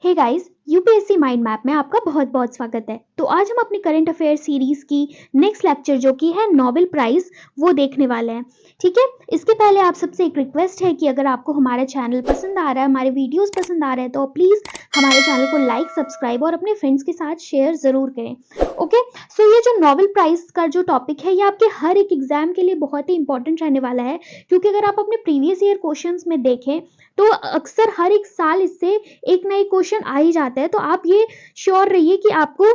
हे guys, UPSC mind map में आपका बहुत बहुत स्वागत है। तो आज हम अपनी करंट अफेयर सीरीज की नेक्स्ट लेक्चर जो कि है नोबेल प्राइज वो देखने वाले हैं। ठीक है, इसके पहले आप सबसे एक रिक्वेस्ट है कि अगर आपको हमारा चैनल पसंद आ रहा है, हमारे वीडियोस पसंद आ रहे हैं, तो प्लीज़ हमारे चैनल को लाइक, सब्सक्राइब और अपने फ्रेंड्स के साथ शेयर ज़रूर करें। ओके, सो ये जो नोबेल प्राइज का जो टॉपिक है ये आपके हर एक एग्जाम के लिए बहुत ही इंपॉर्टेंट रहने वाला है, क्योंकि अगर आप अपने प्रीवियस ईयर क्वेश्चंस में देखें तो अक्सर हर एक साल इससे एक ना एक क्वेश्चन आ ही जाता है। तो आप ये श्योर रहिए कि आपको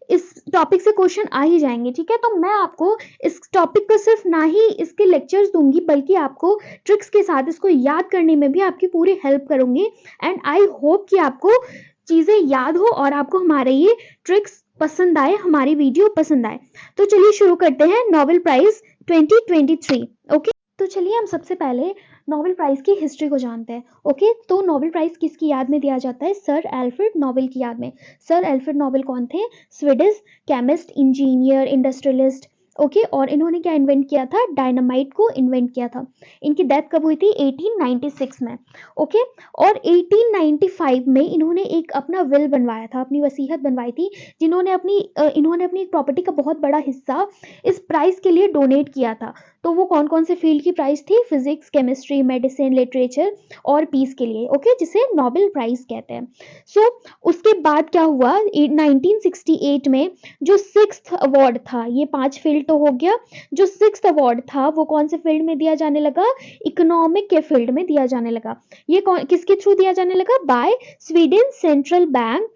इस टॉपिक से क्वेश्चन आ ही जाएंगे। ठीक है, तो मैं आपको इस टॉपिक को सिर्फ ना ही इसके लेक्चर्स दूंगी बल्कि आपको ट्रिक्स के साथ इसको याद करने में भी आपकी पूरी हेल्प करूंगी। एंड आई होप कि आपको चीज़ें याद हो और आपको हमारे ये ट्रिक्स पसंद आए, हमारी वीडियो पसंद आए। तो चलिए शुरू करते हैं नोबेल प्राइज 2023। ओके, तो चलिए हम सबसे पहले नोबेल प्राइज की हिस्ट्री को जानते हैं। ओके, तो नोबेल प्राइज किसकी याद में दिया जाता है? सर एल्फ्रेड नोबेल की याद में। सर एल्फ्रेड नोबेल कौन थे? Swedish chemist, engineer, industrialist. Okay, और इन्होंने क्या इन्वेंट किया था? डायनामाइट को इन्वेंट किया था। इनकी डेथ कब हुई थी? 1896 में। ओके, और 1895 में इन्होंने एक अपना विल बनवाया था, अपनी वसीयत बनवाई थी, इन्होंने अपनी प्रॉपर्टी का बहुत बड़ा हिस्सा इस प्राइज के लिए डोनेट किया था। तो वो कौन कौन से फील्ड की प्राइज थी? फिजिक्स, केमिस्ट्री, मेडिसिन, लिटरेचर और पीस के लिए। ओके, जिसे नोबेल प्राइज कहते हैं। सो उसके बाद क्या हुआ? 1968 में जो 6th अवार्ड था, ये 5 फील्ड तो हो गया, जो 6th अवार्ड था वो कौन से फील्ड में दिया जाने लगा? इकोनॉमिक के फील्ड में दिया जाने लगा। ये किसके थ्रू दिया जाने लगा? By Sweden central bank,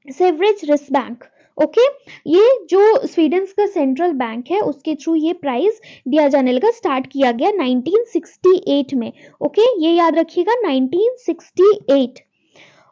Sveriges Riksbank. Okay, ये जो स्वीडन का सेंट्रल बैंक है उसके थ्रू ये प्राइज दिया जाने लगा। स्टार्ट किया गया 1968 में। ओके, ये याद रखिएगा, 1968।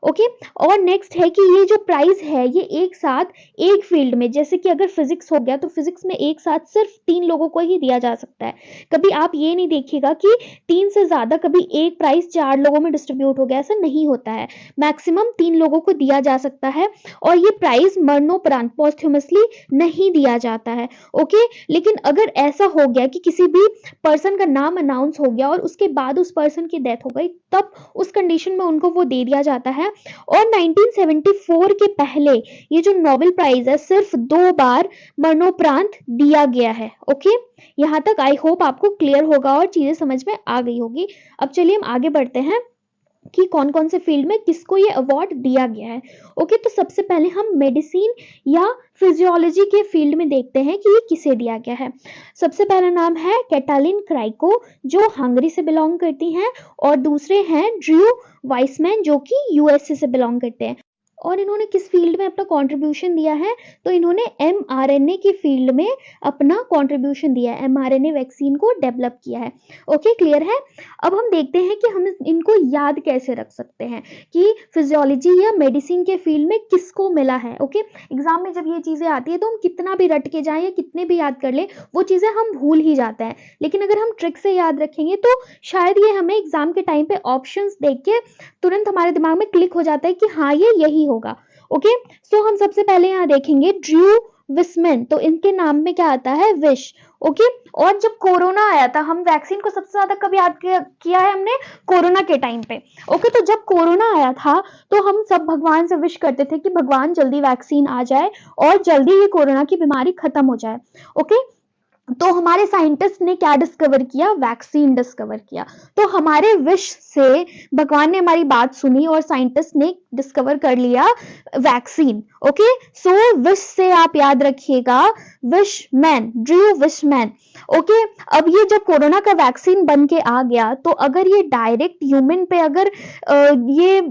ओके, और नेक्स्ट है कि ये जो प्राइज है ये एक साथ एक फील्ड में, जैसे कि अगर फिजिक्स हो गया तो फिजिक्स में एक साथ सिर्फ 3 लोगों को ही दिया जा सकता है। कभी आप ये नहीं देखिएगा कि 3 से ज्यादा, कभी एक प्राइज 4 लोगों में डिस्ट्रीब्यूट हो गया, ऐसा नहीं होता है। मैक्सिमम 3 लोगों को दिया जा सकता है और ये प्राइज मरणोपरांत पोस्ट्यूमसली नहीं दिया जाता है। ओके, लेकिन अगर ऐसा हो गया कि किसी भी पर्सन का नाम अनाउंस हो गया और उसके बाद उस पर्सन की डेथ हो गई, तब उस कंडीशन में उनको वो दे दिया जाता है। और 1974 के पहले ये जो नोबेल प्राइज है सिर्फ 2 बार मरणोपरांत दिया गया है। ओके, यहां तक आई होप आपको क्लियर होगा और चीजें समझ में आ गई होगी। अब चलिए हम आगे बढ़ते हैं कि कौन कौन से फील्ड में किसको ये अवार्ड दिया गया है। ओके, तो सबसे पहले हम मेडिसिन या फिजियोलॉजी के फील्ड में देखते हैं कि ये किसे दिया गया है। सबसे पहला नाम है कैटालिन क्राइको, जो हंगरी से बिलोंग करती हैं, और दूसरे हैं ड्रू वाइसमैन, जो कि यूएसए से बिलोंग करते हैं। और इन्होंने किस फील्ड में अपना कंट्रीब्यूशन दिया है? तो इन्होंने एमआरएनए की फील्ड में अपना कंट्रीब्यूशन दिया है, एमआरएनए वैक्सीन को डेवलप किया है। ओके, क्लियर है। अब हम देखते हैं कि हम इनको याद कैसे रख सकते हैं कि फिजियोलॉजी या मेडिसिन के फील्ड में किसको मिला है। ओके, एग्जाम में जब ये चीज़ें आती है तो हम कितना भी रट के जाएं या कितने भी याद कर लें, वो चीज़ें हम भूल ही जाते हैं। लेकिन अगर हम ट्रिक से याद रखेंगे तो शायद ये हमें एग्जाम के टाइम पे ऑप्शंस देख के तुरंत हमारे दिमाग में क्लिक हो जाता है कि हाँ ये यही होगा। ओके, सो हम सबसे पहले यहाँ देखेंगे ड्रू विस्मैन, तो इनके नाम में क्या आता है? विश। ओके, और जब कोरोना आया था, हम वैक्सीन को सबसे ज्यादा कब याद किया है हमने? कोरोना के टाइम पे। ओके, तो जब कोरोना आया था तो हम सब भगवान से विश करते थे कि भगवान जल्दी वैक्सीन आ जाए और जल्दी ये कोरोना की बीमारी खत्म हो जाए। ओके, तो हमारे साइंटिस्ट ने क्या डिस्कवर किया? वैक्सीन डिस्कवर किया। तो हमारे विश से भगवान ने हमारी बात सुनी और साइंटिस्ट ने डिस्कवर कर लिया वैक्सीन। ओके, सो विश से आप याद रखिएगा विशमैन, ड्रू विशमैन। ओके, अब ये जब कोरोना का वैक्सीन बन के आ गया तो अगर ये डायरेक्ट ह्यूमन पे अगर ये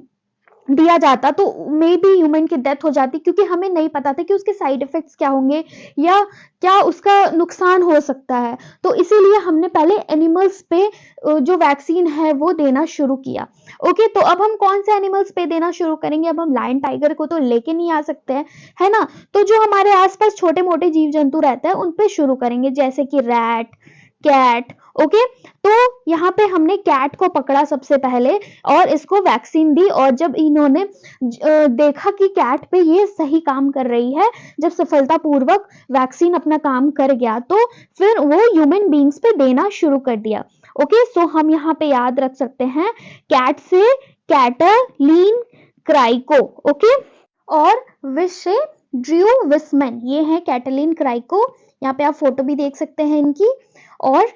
दिया जाता तो मे बी ह्यूमन की डेथ हो जाती, क्योंकि हमें नहीं पता था कि उसके साइड इफेक्ट्स क्या होंगे या क्या उसका नुकसान हो सकता है। तो इसीलिए हमने पहले एनिमल्स पे जो वैक्सीन है वो देना शुरू किया। ओके, तो अब हम कौन से एनिमल्स पे देना शुरू करेंगे? अब हम लायन टाइगर को तो लेके नहीं आ सकते हैं, है ना? तो जो हमारे आसपास छोटे मोटे जीव जंतु रहते हैं उन पे शुरू करेंगे, जैसे कि रैट, कैट। ओके, तो यहाँ पे हमने कैट को पकड़ा सबसे पहले और इसको वैक्सीन दी, और जब इन्होंने देखा कि कैट पे ये सही काम कर रही है, जब सफलतापूर्वक वैक्सीन अपना काम कर गया, तो फिर वो ह्यूमन बींग्स पे देना शुरू कर दिया। ओके, सो हम यहाँ पे याद रख सकते हैं कैट से कैटलिन क्राइको, ओके। और विशे ड्रू विस्मैन, ये है कैटलीन क्राइको, यहाँ पे आप फोटो भी देख सकते हैं इनकी। और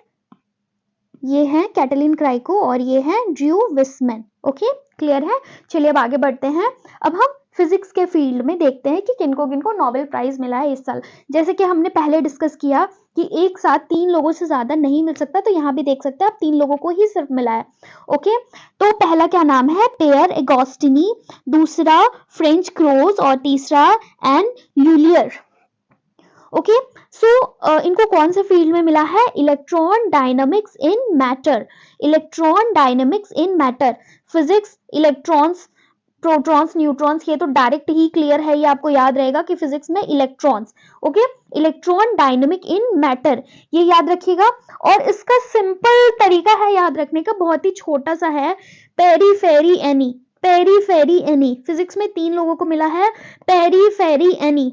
ये है कैटलीन क्राइको और ये है ड्रू विस्मैन, ओके, क्लियर है। चलिए अब आगे बढ़ते हैं। अब हम फिजिक्स के फील्ड में देखते हैं कि किनको किनको नोबेल प्राइज मिला है इस साल। जैसे कि हमने पहले डिस्कस किया कि एक साथ 3 लोगों से ज्यादा नहीं मिल सकता, तो यहाँ भी देख सकते हैं आप 3 लोगों को ही सिर्फ मिला है, ओके। तो पहला क्या नाम है, पियर एगोस्टिनी, दूसरा फ्रेंच क्रोज और तीसरा एन ल्यूलियर, ओके। सो इनको कौन से फील्ड में मिला है, इलेक्ट्रॉन डायनामिक्स इन मैटर, इलेक्ट्रॉन डायनामिक्स इन matter, physics, electrons, protons, neutrons, ये तो डायरेक्ट ही क्लियर है, ये आपको याद रहेगा कि फिजिक्स में इलेक्ट्रॉन्स, ओके। इलेक्ट्रॉन डायनामिक इन मैटर, ये याद रखिएगा। और इसका सिंपल तरीका है याद रखने का, बहुत ही छोटा सा है, periphery any, periphery any, physics में 3 लोगों को मिला है periphery any,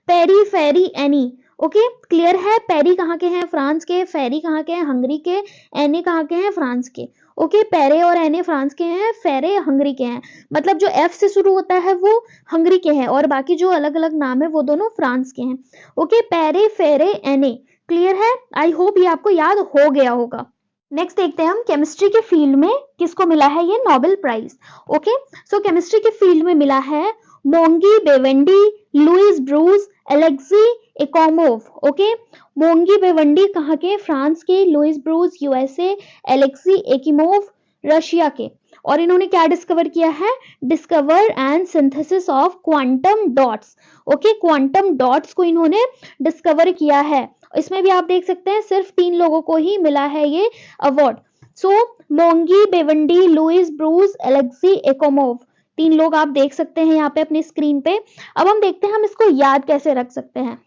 periphery any, okay, clear है। पेरी कहाँ के हैं, फ्रांस के, फेरी कहाँ के हैं, हंगरी के, एने कहाँ के हैं, फ्रांस के, ओके। पेरे और एने फ्रांस के हैं, फेरे हंगरी के हैं, मतलब जो एफ से शुरू होता है वो हंगरी के हैं और बाकी जो अलग अलग नाम है वो दोनों फ्रांस के हैं, ओके। पेरे फेरे एने, क्लियर है। आई होप ये आपको याद हो गया होगा। नेक्स्ट देखते हैं हम केमिस्ट्री के फील्ड में किसको मिला है ये Nobel prize, okay. So chemistry के फील्ड में मिला है Moungi Bawendi, Louis Brus, Alexei Ekimov, okay. Moungi Bawendi कहाँ के, फ्रांस के, Louis Brus USA, Alexei Ekimov Russia के। और इन्होंने क्या डिस्कवर किया है, discover and synthesis of quantum dots, okay. Quantum dots को इन्होंने डिस्कवर किया है। इसमें भी आप देख सकते हैं सिर्फ 3 लोगों को ही मिला है ये अवार्ड। सो मोंगी बेवेंडी, लुइस ब्रूस, एलेक्सी एकोमोव, 3 लोग आप देख सकते हैं यहाँ पे अपनी स्क्रीन पे। अब हम देखते हैं हम इसको याद कैसे रख सकते हैं।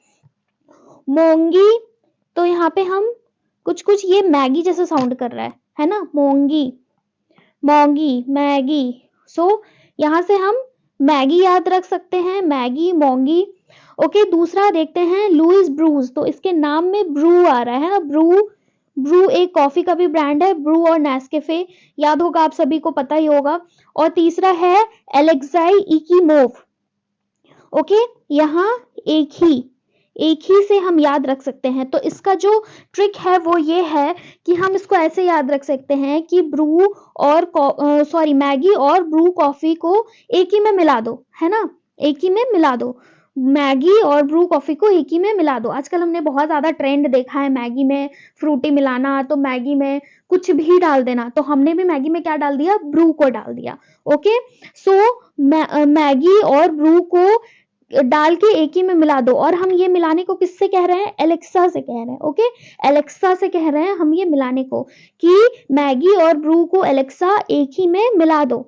मोंगी, तो यहाँ पे हम कुछ कुछ ये मैगी जैसा साउंड कर रहा है ना, मोंगी, मोंगी, मैगी। सो यहाँ से हम मैगी याद रख सकते हैं, मैगी, मोंगी, ओके। दूसरा देखते हैं लुइस ब्रूस, तो इसके नाम में ब्रू आ रहा है ना, ब्रू, ब्रू एक कॉफी का भी ब्रांड है, ब्रू और नेस्कैफे, याद होगा आप सभी को, पता ही होगा। और तीसरा है एलेक्साई इकीमोव, ओके। यहाँ एक ही से हम याद रख सकते हैं। तो इसका जो ट्रिक है वो ये है कि हम इसको ऐसे याद रख सकते हैं कि ब्रू और मैगी और ब्रू कॉफी को एक ही में मिला दो, है ना, एक ही में मिला दो, मैगी और ब्रू कॉफी को एक ही में मिला दो। आजकल हमने बहुत ज्यादा ट्रेंड देखा है मैगी में फ्रूटी मिलाना, तो मैगी में कुछ भी डाल देना, तो हमने भी मैगी में क्या डाल दिया, ब्रू को डाल दिया, ओके। सो मैगी और ब्रू को डाल के एक ही में मिला दो। और हम ये मिलाने को किससे कह रहे हैं, एलेक्सा से कह रहे हैं, ओके। एलेक्सा से कह रहे हैं हम ये मिलाने को कि मैगी और ब्रू को एलेक्सा एक ही में मिला दो,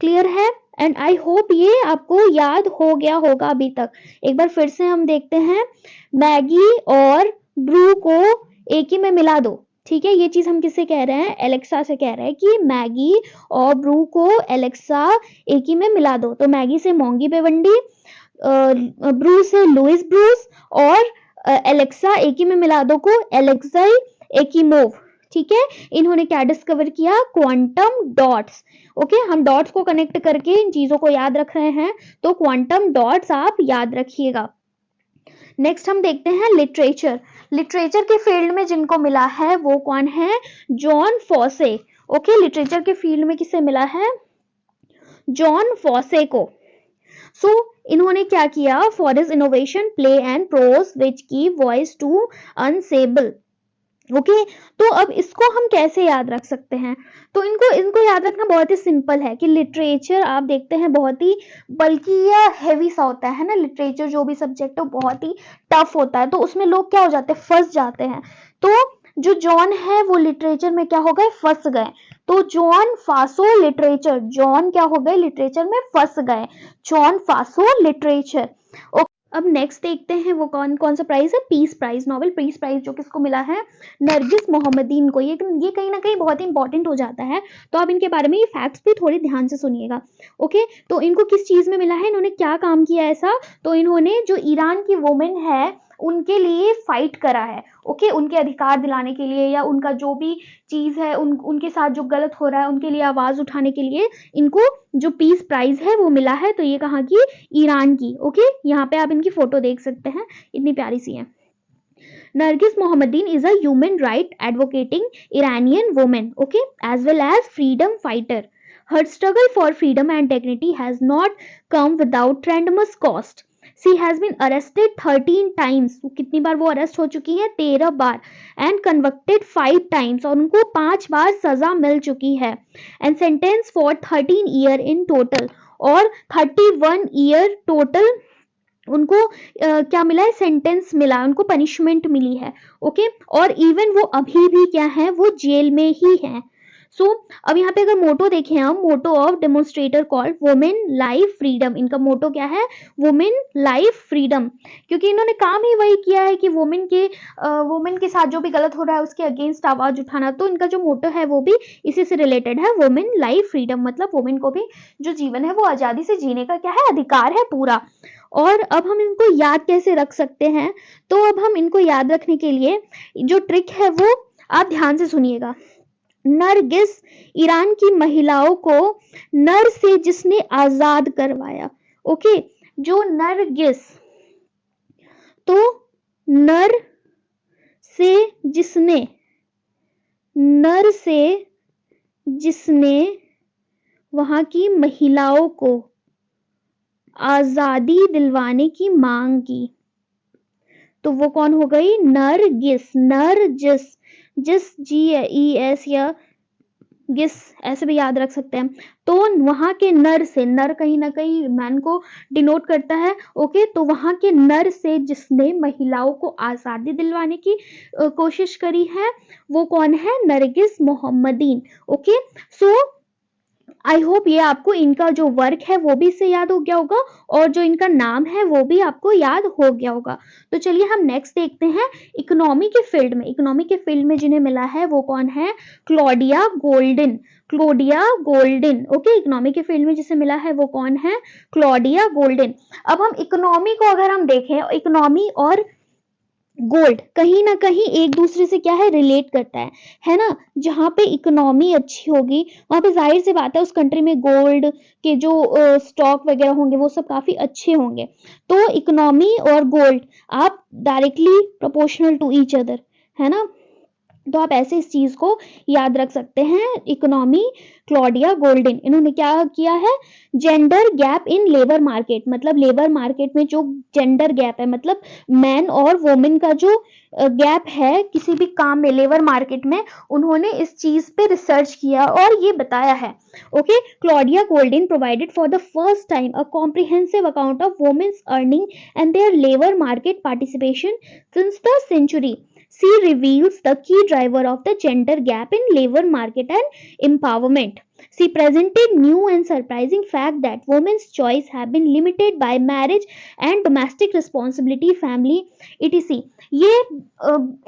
क्लियर है। एंड आई होप ये आपको याद हो गया होगा अभी तक। एक बार फिर से हम देखते हैं, मैगी और ब्रू को एक ही में मिला दो, ठीक है। ये चीज हम किससे कह रहे हैं, एलेक्सा से कह रहे हैं कि मैगी और ब्रू को एलेक्सा एक ही में मिला दो। तो मैगी से मोंगी बेवंडी, ब्रू से लुइस ब्रूस और एलेक्सा एक ही में मिला दो को एलेक्साई एकिमोव, ठीक है। इन्होंने क्या डिस्कवर किया, क्वांटम डॉट्स, ओके। हम डॉट्स को कनेक्ट करके इन चीजों को याद रख रहे हैं, तो क्वांटम डॉट्स आप याद रखिएगा। नेक्स्ट हम देखते हैं लिटरेचर, लिटरेचर के फील्ड में जिनको मिला है वो कौन है, जॉन फॉसे, ओके। लिटरेचर के फील्ड में किसे मिला है, जॉन फॉसे को। सो इन्होंने क्या किया, for his innovation play and prose which की वॉइस टू अनसेबल, ओके। तो अब इसको हम कैसे याद रख सकते हैं, तो इनको याद रखना बहुत ही सिंपल है कि लिटरेचर आप देखते हैं बहुत ही बल्कि या हैवी सा होता है ना, लिटरेचर जो भी सब्जेक्ट है बहुत ही टफ होता है, तो उसमें लोग क्या हो जाते हैं, फंस जाते हैं। तो जो जॉन है वो लिटरेचर में क्या हो गए, फंस गए, तो जॉन फासो लिटरेचर, जॉन क्या हो गए, लिटरेचर में फंस गए, जॉन फासो लिटरेचर। अब नेक्स्ट देखते हैं वो कौन कौन सा प्राइज है, peace prize, Nobel piece prize, जो किसको मिला है, नरगिस मोहम्मदीन को। ये कहीं ना कहीं बहुत ही इंपॉर्टेंट हो जाता है, तो आप इनके बारे में ये फैक्ट्स भी थोड़ी ध्यान से सुनिएगा, ओके। तो इनको किस चीज में मिला है, इन्होंने क्या काम किया ऐसा, तो इन्होंने जो ईरान की वुमेन है उनके लिए फाइट करा है। ओके, उनके अधिकार दिलाने के लिए, या उनका जो भी चीज है उनके साथ जो गलत हो रहा है उनके लिए आवाज उठाने के लिए इनको जो पीस प्राइज है वो मिला है। तो ये कहाँ की? ईरान की। ओके, यहाँ पे आप इनकी फोटो देख सकते हैं, इतनी प्यारी सी है। Nargis Mohammadin is a human right advocating Iranian woman, okay, as well as freedom fighter. Her struggle for freedom and dignity has not come without tremendous cost. She has been arrested 13 times. कितनी बार वो arrest हो चुकी है? 13 बार. And convicted 5 times. और उनको 5 बार सजा मिल चुकी है. And sentenced for 13 year in total. और 31 year total उनको क्या मिला है? सेंटेंस मिला, उनको पनिशमेंट मिली है। ओके, और इवन वो अभी भी क्या है? वो जेल में ही है। सो अब यहाँ पे अगर मोटो देखें हम, motto of demonstrator called women life freedom. इनका मोटो क्या है? वुमेन लाइफ फ्रीडम, क्योंकि इन्होंने काम ही वही किया है कि वुमेन के साथ जो भी गलत हो रहा है उसके अगेंस्ट आवाज उठाना। तो इनका जो मोटो है वो भी इसी से रिलेटेड है, वुमेन लाइफ फ्रीडम, मतलब वुमेन को भी जो जीवन है वो आजादी से जीने का क्या है? अधिकार है पूरा। और अब हम इनको याद कैसे रख सकते हैं? तो अब हम इनको याद रखने के लिए जो ट्रिक है वो आप ध्यान से सुनिएगा। नरगिस, ईरान की महिलाओं को नर से जिसने आजाद करवाया। ओके, जो नरगिस, तो नर से जिसने वहां की महिलाओं को आजादी दिलवाने की मांग की, तो वो कौन हो गई? नरगिस। जिस GES या गिस ऐसे भी याद रख सकते हैं। तो वहां के नर से, नर कहीं ना कहीं मैन को डिनोट करता है। ओके, तो वहां के नर से जिसने महिलाओं को आजादी दिलवाने की कोशिश करी है वो कौन है? Narges Mohammadi. Okay, so I hope ये आपको इनका जो वर्क है वो भी इससे याद हो गया होगा, और जो इनका नाम है वो भी आपको याद हो गया होगा। तो चलिए हम नेक्स्ट देखते हैं इकोनॉमी के फील्ड में। इकोनॉमी के फील्ड में जिन्हें मिला है वो कौन है? Claudia golden. ओके, इकोनॉमी के फील्ड में जिसे मिला है वो कौन है? Claudia golden. अब हम इकोनॉमी को अगर हम देखें, इकोनॉमी और गोल्ड कहीं ना कहीं एक दूसरे से क्या है? रिलेट करता है ना? जहां पे इकोनॉमी अच्छी होगी वहां पे जाहिर सी बात है उस कंट्री में गोल्ड के जो स्टॉक वगैरह होंगे वो सब काफी अच्छे होंगे। तो इकोनॉमी और गोल्ड आप directly proportional to each other, है ना? तो आप ऐसे इस चीज को याद रख सकते हैं। इकोनॉमी, क्लॉडिया गोल्डन, इन्होंने क्या किया है? Gender gap in labour market, मतलब लेबर मार्केट में जो जेंडर गैप है, मतलब मैन और वुमेन का जो गैप है किसी भी काम में लेबर मार्केट में, उन्होंने इस चीज पे रिसर्च किया और ये बताया है। Okay, Claudia Goldin provided for the first time a comprehensive account of women's earning and their labour market participation since the century. She reveals the key driver of the gender gap in labor market and empowerment. She presented new and surprising fact that women's choice have been limited by marriage and domestic responsibility, family, etc. ये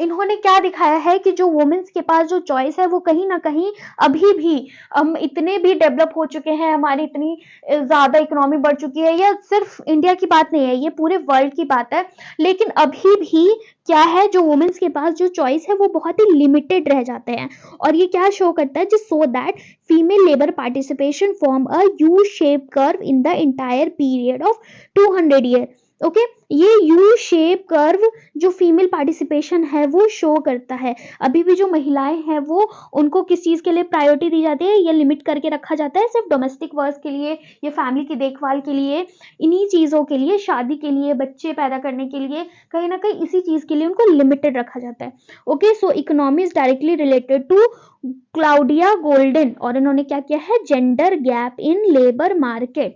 इन्होंने क्या दिखाया है कि जो women's के पास जो choice है वो कहीं ना कहीं अभी भी हम इतने भी डेवलप हो चुके हैं, हमारी इतनी ज्यादा इकोनॉमी बढ़ चुकी है, या सिर्फ इंडिया की बात नहीं है, ये पूरे वर्ल्ड की बात है, लेकिन अभी भी क्या है? जो वुमेन्स के पास जो चॉइस है वो बहुत ही लिमिटेड रह जाते हैं। और ये क्या शो करता है? जिस so that female labour participation form a U shape curve in the entire period of 200 year. Okay, ये यू शेप कर्व जो फीमेल पार्टिसिपेशन है वो शो करता है। अभी भी जो महिलाएं हैं वो उनको किस चीज के लिए प्रायोरिटी दी जाती है? ये लिमिट करके रखा जाता है सिर्फ डोमेस्टिक वर्क के लिए, ये फैमिली की देखभाल के लिए, इन्हीं चीजों के लिए, शादी के लिए, बच्चे पैदा करने के लिए, कहीं ना कहीं इसी चीज के लिए उनको लिमिटेड रखा जाता है। Okay, so economy is directly related to Claudia Goldin, और इन्होंने क्या किया है? Gender gap in labour market.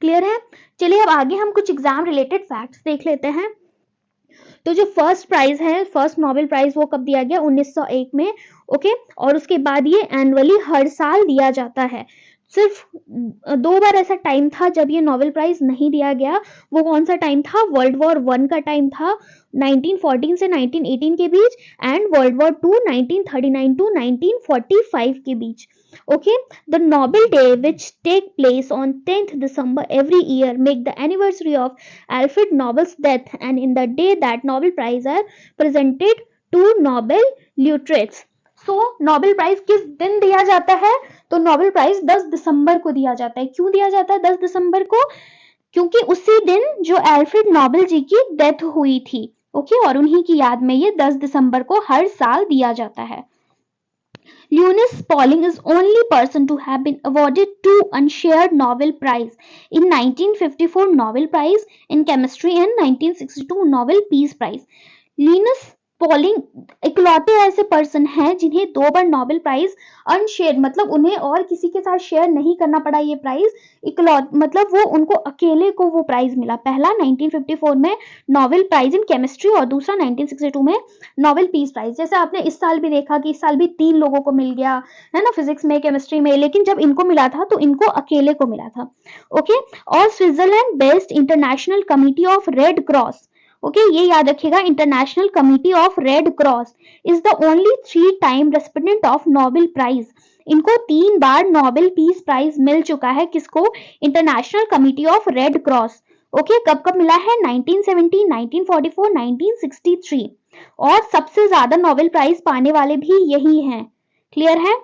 Clear है? चलिए अब आगे हम कुछ एग्जाम रिलेटेड फैक्ट्स देख लेते हैं। तो जो फर्स्ट प्राइज है, फर्स्ट नोबेल प्राइज, वो कब दिया गया? 1901 में। ओके, और उसके बाद ये एनुअली हर साल दिया जाता है। सिर्फ 2 बार ऐसा टाइम था जब ये नोबेल प्राइज नहीं दिया गया। वो कौन सा टाइम था? वर्ल्ड वॉर 1 का टाइम था 1914 से 1918 के बीच, एंड वर्ल्ड वॉर 2 1939 टू 1945 के बीच। Okay, the Nobel Day, which take place on 10th December every year, make the anniversary of Alfred Nobel's death, and in the day that Nobel Prize are presented to Nobel laureates. So, Nobel Prize किस दिन दिया जाता है? तो Nobel Prize 10 दिसंबर को दिया जाता है। क्यों दिया जाता है 10 दिसंबर को? क्योंकि उसी दिन जो एल्फ्रेड नोबेल जी की डेथ हुई थी। ओके, और उन्हीं की याद में ये 10 दिसंबर को हर साल दिया जाता है। Linus Pauling is only person to have been awarded 2 unshared Nobel Prize in 1954 Nobel Prize in Chemistry and 1962 Nobel Peace Prize. Linus polling इकलौते ऐसे पर्सन हैं जिन्हें 2 बार नोबेल प्राइज अनशेयर, मतलब उन्हें और किसी के साथ शेयर नहीं करना पड़ा ये प्राइज, मतलब वो उनको अकेले को वो प्राइज मिला। पहला 1954 में नोबेल प्राइज इन केमिस्ट्री और दूसरा 1962 में नोबेल पीस प्राइज। जैसे आपने इस साल भी देखा कि इस साल भी 3 लोगों को मिल गया है ना, फिजिक्स में, केमिस्ट्री में, लेकिन जब इनको मिला था तो इनको अकेले को मिला था। ओके, और Switzerland based international committee of Red Cross, okay, ये याद रखिएगा, international committee of Red Cross is the only 3 time recipient of Nobel Prize. इनको 3 बार नोबेल पीस प्राइज मिल चुका है। किसको? International committee of Red Cross. Okay, कब कब मिला है? 1970, 1944, 1963। और सबसे ज्यादा नोबेल प्राइज पाने वाले भी यही हैं। क्लियर है?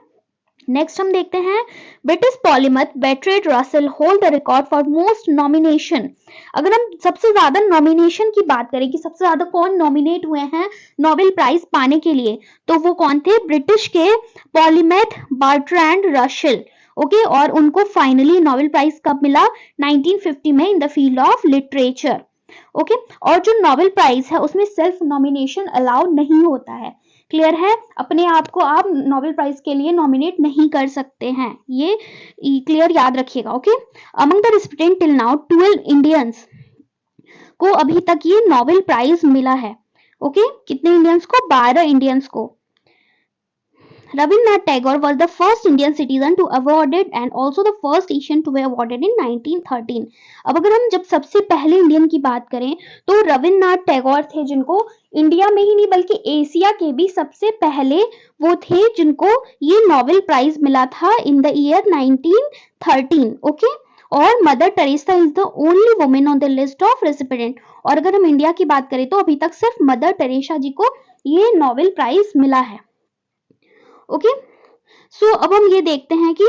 नेक्स्ट हम देखते हैं, British polymath Bertrand Russell hold the record for most nomination. अगर हम सबसे ज्यादा नॉमिनेशन की बात करें कि सबसे ज्यादा कौन नॉमिनेट हुए हैं नोबेल प्राइज पाने के लिए, तो वो कौन थे? ब्रिटिश के पॉलीमथ बर्ट्रैंड रसेल। ओके, और उनको फाइनली नोबेल प्राइज कब मिला? 1950 में इन the field of literature. Okay, और जो नोबेल प्राइज है उसमें सेल्फ नॉमिनेशन अलाउ नहीं होता है। क्लियर है? अपने आप को आप नोबेल प्राइज के लिए नॉमिनेट नहीं कर सकते हैं, ये क्लियर याद रखिएगा। Okay, among the recipient till now 12 Indians को अभी तक ये नोबेल प्राइज मिला है। ओके, कितने इंडियंस को? 12 इंडियंस को। Rabindranath Tagore was the first Indian citizen to awarded and also the first Asian to be awarded in 1913. अब अगर हम जब सबसे पहले इंडियन की बात करें तो रविन्द्रनाथ टैगोर थे, जिनको इंडिया में ही नहीं बल्कि एशिया के भी सबसे पहले वो थे जिनको ये नोबेल प्राइज मिला था इन द ईयर 1913। ओके, और mother Teresa is the only women on the list of recipient. और अगर हम इंडिया की बात करें तो अभी तक सिर्फ मदर टेरेसा जी को ये नोबेल प्राइज मिला है। ओके, सो अब हम ये देखते हैं कि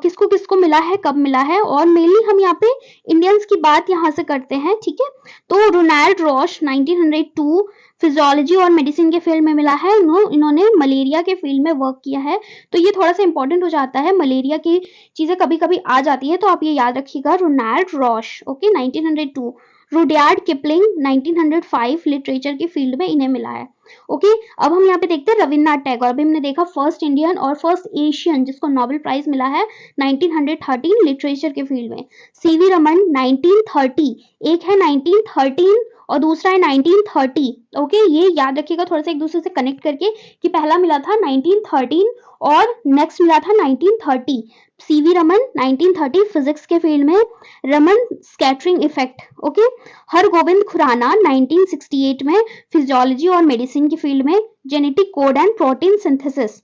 किसको किसको मिला है, कब मिला है, और मेनली हम यहाँ पे इंडियंस की बात यहाँ से करते हैं। ठीक है, तो रोनाल्ड रॉश 1902 फिजियोलॉजी और मेडिसिन के फील्ड में मिला है। इन्होंने मलेरिया के फील्ड में वर्क किया है, तो ये थोड़ा सा इंपॉर्टेंट हो जाता है, मलेरिया की चीजें कभी कभी आ जाती है, तो आप ये याद रखिएगा, Ronald Ross. Okay, 1902। Rudyard Kipling 1905 literature के फील्ड में इन्हें मिला है। ओके, अब हम यहाँ पे देखते हैं रविन्द्रनाथ टैगोर। अभी हमने देखा फर्स्ट इंडियन और फर्स्ट एशियन जिसको नोबेल प्राइज मिला है 1913 लिटरेचर के फील्ड में। सीवी रमन 1930, एक है 1913 और दूसरा है 1930। ओके, ये याद रखिएगा थोड़ा सा एक दूसरे से कनेक्ट करके कि पहला मिला था 1913 और नेक्स्ट मिला था 1930। सीवी रमन 1930 फिजिक्स के फील्ड में, Raman scattering effect. Okay, Hargobind Khorana 1968 में फिजियोलॉजी और मेडिसिन की फील्ड में, genetic code and protein synthesis.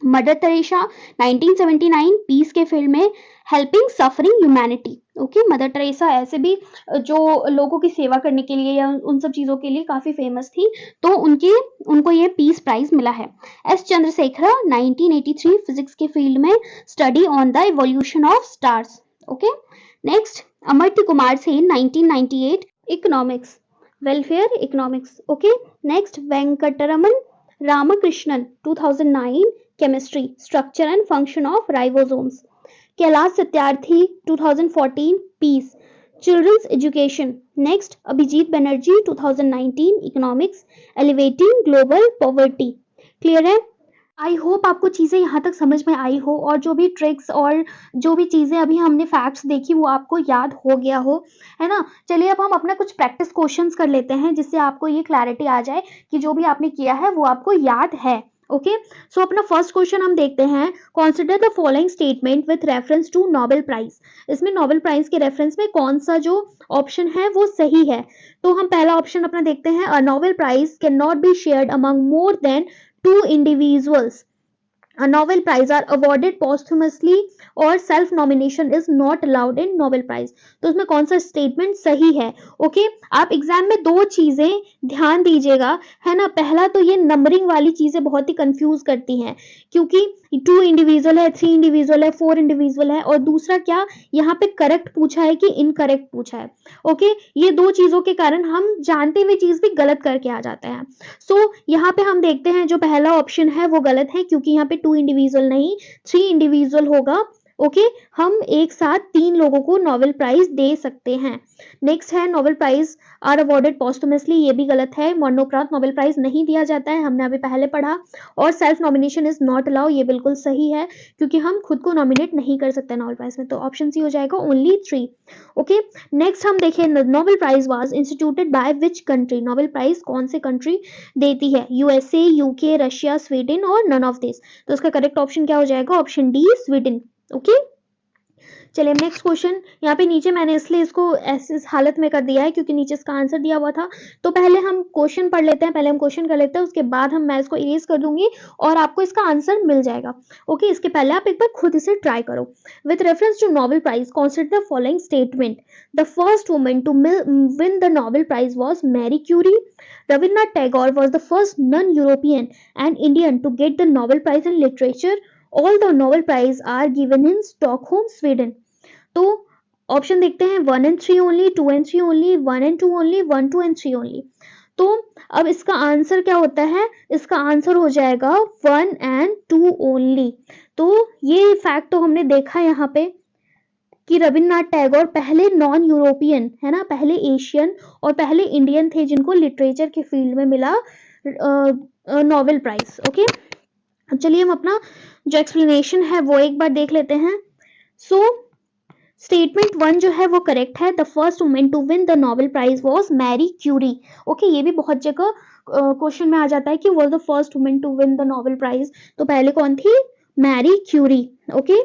Mother Teresa 1979 peace के फील्ड में, helping suffering humanity. Okay, Mother Teresa ऐसे भी जो लोगों की सेवा करने के लिए या उन सब चीजों के लिए काफी फेमस थी, तो उनको ये पीस प्राइज मिला है। एस चंद्रशेखर 1983 फिजिक्स के फील्ड में, study on the evolution of stars. Okay, next Amartya Kumar Sen 1998 economics, welfare economics. Okay, next Venkatraman Ramakrishnan 2009 chemistry, structure and function of ribosomes. Kailash Satyarthi 2014 peace, children's education. Next Abhijit Banerjee 2019 economics, alleviating global poverty. Clear है? I hope आपको चीज़ें यहाँ तक समझ में आई हो, और जो भी ट्रिक्स और जो भी चीज़ें अभी हमने फैक्ट्स देखी वो आपको याद हो गया हो, है ना। चलिए अब हम अपना कुछ प्रैक्टिस क्वेश्चंस कर लेते हैं जिससे आपको ये क्लैरिटी आ जाए कि जो भी आपने किया है वो आपको याद है। ओके, सो अपना फर्स्ट क्वेश्चन हम देखते हैं, consider the following statement with reference to Nobel Prize. इसमें नोबेल प्राइज के रेफरेंस में कौन सा जो ऑप्शन है वो सही है। तो हम पहला ऑप्शन अपना देखते हैं, a Nobel Prize can not be shared among more than 2 individuals. A Nobel Prize are awarded posthumously और self nomination is not allowed in Nobel Prize. तो उसमें कौन सा स्टेटमेंट सही है। ओके, आप एग्जाम में दो चीजें ध्यान दीजिएगा, है ना। पहला तो ये नंबरिंग वाली चीजें बहुत ही कंफ्यूज करती हैं, क्योंकि 2 इंडिविजुअल है, 3 इंडिविजुअल है, 4 इंडिविजुअल है, और दूसरा क्या यहाँ पे करेक्ट पूछा है कि इनकरेक्ट पूछा है। ओके, ये दो चीजों के कारण हम जानते हुए चीज भी गलत करके आ जाते हैं। सो यहाँ पे हम देखते हैं जो पहला ऑप्शन है वो गलत है, क्योंकि यहाँ पे 2 इंडिविजुअल नहीं 3 इंडिविजुअल होगा। ओके, हम एक साथ 3 लोगों को नोबेल प्राइज दे सकते हैं। नेक्स्ट है, Nobel Prize are awarded posthumously, ये भी गलत है। मरणोपरांत नोबेल प्राइज नहीं दिया जाता है, हमने अभी पहले पढ़ा। और self nomination is not allow, ये बिल्कुल सही है, क्योंकि हम खुद को नॉमिनेट नहीं कर सकते नोबेल प्राइज में। तो ऑप्शन सी हो जाएगा ओनली 3। ओके, नेक्स्ट हम देखें, Nobel Prize was instituted by which country. Nobel Prize कौन से कंट्री देती है, यूएसए, यूके, रशिया, स्वीडन और नन ऑफ दिस। तो इसका करेक्ट ऑप्शन क्या हो जाएगा, ऑप्शन डी, स्वीडन। ओके, चलिए नेक्स्ट क्वेश्चन। यहाँ पे नीचे मैंने इसलिए इसको ऐसे इस हालत में कर दिया है क्योंकि नीचे इसका आंसर दिया हुआ था। तो पहले हम क्वेश्चन पढ़ लेते हैं, पहले हम क्वेश्चन कर लेते हैं, उसके बाद मैं इसको इरेज कर दूंगी और आपको इसका आंसर मिल जाएगा। ओके, इसके पहले आप एक बार खुद इसे ट्राई करो। With reference to Nobel Prize consider the following statement. The first woman to win the Nobel Prize was Marie Curie. Rabindranath Tagore was the first non-European and Indian to get the Nobel Prize in Literature. All the Nobel Prize are given in Stockholm, Sweden. तो option देखते हैं, 1 and 3 only, 2 and 3 only, 1 and 2 only, 1, 2 and 3 only. तो अब इसका answer क्या होता है, इसका आंसर हो जाएगा 1 and 2 ओनली। तो ये फैक्ट तो हमने देखा यहाँ पे कि रविन्द्रनाथ टैगोर पहले नॉन यूरोपियन, है ना, पहले एशियन और पहले इंडियन थे जिनको लिटरेचर के फील्ड में मिला नोबेल प्राइज। ओके, चलिए हम अपना जो एक्सप्लेनेशन है वो एक बार देख लेते हैं। सो स्टेटमेंट 1 जो है वो करेक्ट है। The first women to win the Nobel Prize was Marie Curie. Okay, ये भी बहुत जगह क्वेश्चन में आ जाता है कि was the first women to win the Nobel Prize. तो पहले कौन थी, मैरी क्यूरी। ओके,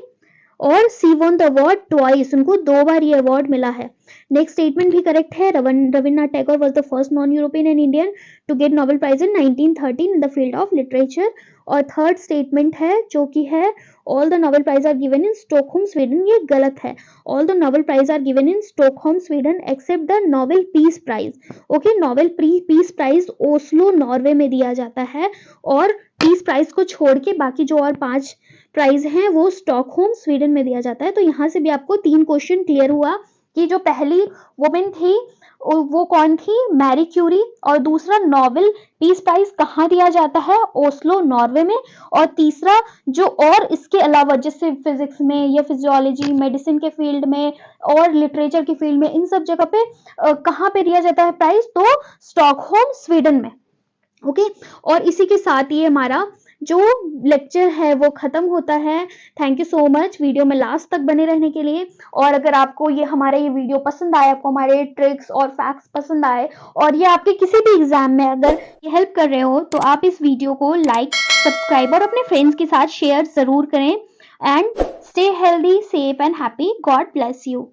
और she won the award twice, उनको 2 बार ये अवार्ड मिला है। नेक्स्ट स्टेटमेंट भी करेक्ट है। Rabindranath Tagore was the first non European and Indian to get Nobel Prize in 1913 in the field of literature. और थर्ड स्टेटमेंट है जो कि है, all the Nobel Prize are given in Stockholm, Sweden, ये गलत है। All the Nobel Prize are given in Stockholm, Sweden except the Nobel piece Prize. Okay, Nobel piece Prize Oslo, Norway में दिया जाता है, और पीस प्राइज को छोड़ के बाकी जो और 5 प्राइज हैं वो स्टॉकहोम, स्वीडन में दिया जाता है। तो यहाँ से भी आपको 3 क्वेश्चन क्लियर हुआ कि जो पहली वुमेन थी वो कौन थी, मैरी क्यूरी, और दूसरा नोबेल पीस प्राइज कहाँ दिया जाता है, ओस्लो, नॉर्वे में, और तीसरा जो और इसके अलावा जैसे फिजिक्स में या फिजियोलॉजी, मेडिसिन के फील्ड में और लिटरेचर के फील्ड में, इन सब जगह पे कहाँ पे दिया जाता है प्राइज, तो स्टॉकहोम, स्वीडन में। ओके, और इसी के साथ ये हमारा जो लेक्चर है वो खत्म होता है। Thank you so much video में लास्ट तक बने रहने के लिए। और अगर आपको ये हमारा ये वीडियो पसंद आए, आपको हमारे ट्रिक्स और फैक्ट्स पसंद आए, और ये आपके किसी भी एग्जाम में अगर ये हेल्प कर रहे हो, तो आप इस वीडियो को लाइक, सब्सक्राइब और अपने फ्रेंड्स के साथ शेयर जरूर करें। And stay healthy, safe and happy. God bless you.